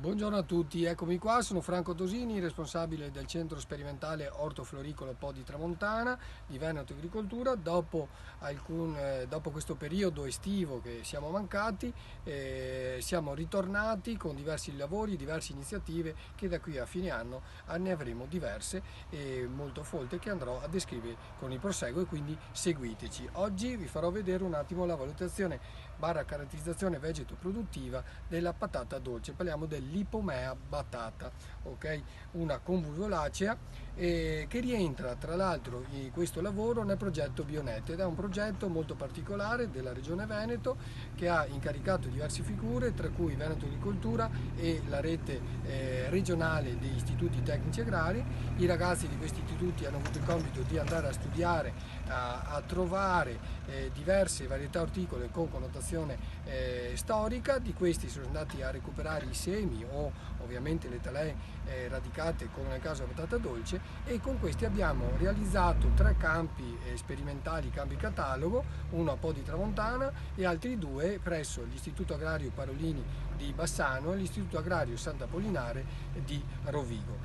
Buongiorno a tutti, eccomi qua, sono Franco Tosini, responsabile del centro sperimentale ortofloricolo Po di Tramontana di Veneto Agricoltura. Dopo questo periodo estivo che siamo mancati, siamo ritornati con diversi lavori, diverse iniziative che da qui a fine anno ne avremo diverse e molto folte che andrò a descrivere con il proseguo, e quindi seguiteci. Oggi vi farò vedere un attimo la valutazione barra caratterizzazione vegeto-produttiva della patata dolce. Parliamo dell'Ipomea batata, ok? Una convolvolacea che rientra tra l'altro in questo lavoro nel progetto Bionet, ed è un progetto molto particolare della Regione Veneto che ha incaricato diverse figure, tra cui Veneto Agricoltura e la rete regionale degli istituti tecnici agrari. I ragazzi di questi istituti hanno avuto il compito di andare a studiare, a trovare diverse varietà orticole con connotazione storica. Di questi sono andati a recuperare i semi o ovviamente le talee radicate, come nel caso della patata dolce, e con questi abbiamo realizzato 3 campi sperimentali, campi catalogo, uno a Po di Tramontana e altri 2 presso l'Istituto Agrario Parolini di Bassano e l'Istituto Agrario Sant'Apollinare di Rovigo.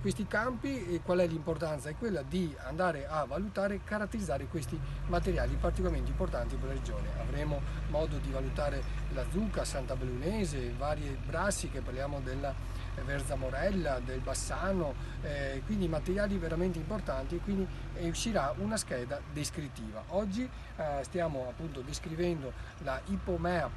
Questi campi, qual è l'importanza? È quella di andare a valutare e caratterizzare questi materiali particolarmente importanti per la regione. Avremo modo di valutare la zucca santabellunese, varie brassiche, parliamo della Verzamorella, del Bassano, quindi materiali veramente importanti, e quindi uscirà una scheda descrittiva. Oggi stiamo appunto descrivendo la Ipomea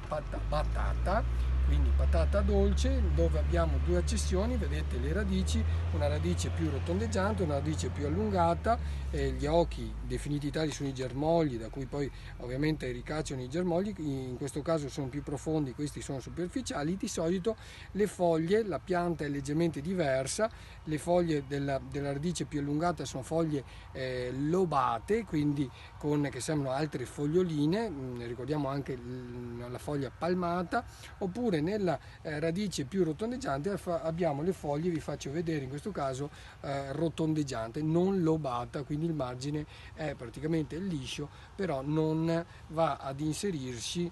batata, quindi patata dolce, dove abbiamo 2 accessioni, vedete le radici, una radice più rotondeggiante, una radice più allungata, gli occhi definiti tali sono i germogli, da cui poi ovviamente ricacciano i germogli, in questo caso sono più profondi, questi sono superficiali. Di solito le foglie, la pianta è leggermente diversa, le foglie della radice più allungata sono foglie lobate, quindi che sembrano altre foglioline, ricordiamo anche la foglia palmata, oppure nella radice più rotondeggiante abbiamo le foglie, vi faccio vedere in questo caso rotondeggiante, non lobata, quindi il margine è praticamente liscio, però non va ad inserirsi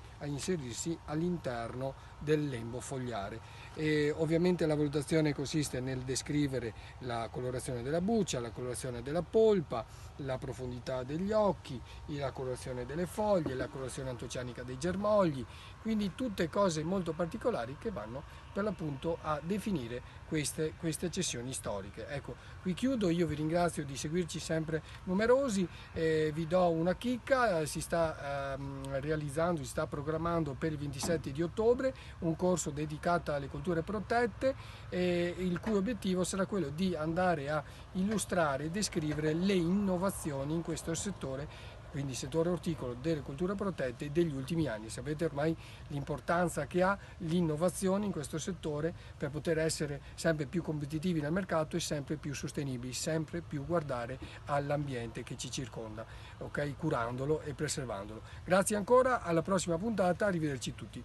all'interno del lembo fogliare. E ovviamente la valutazione consiste nel descrivere la colorazione della buccia, la colorazione della polpa, la profondità degli occhi, la colorazione delle foglie, la colorazione antocianica dei germogli, quindi tutte cose molto particolari che vanno per l'appunto a definire queste accessioni storiche. Ecco, qui chiudo, io vi ringrazio di seguirci sempre numerosi, vi do una chicca, si sta realizzando, si sta programmando per il 27 di ottobre un corso dedicato alle colture protette, il cui obiettivo sarà quello di andare a illustrare e descrivere le innovazioni in questo settore, quindi il settore orticolo, delle colture protette degli ultimi anni. Sapete ormai l'importanza che ha l'innovazione in questo settore per poter essere sempre più competitivi nel mercato e sempre più sostenibili, sempre più guardare all'ambiente che ci circonda, ok? Curandolo e preservandolo. Grazie ancora, alla prossima puntata, arrivederci tutti.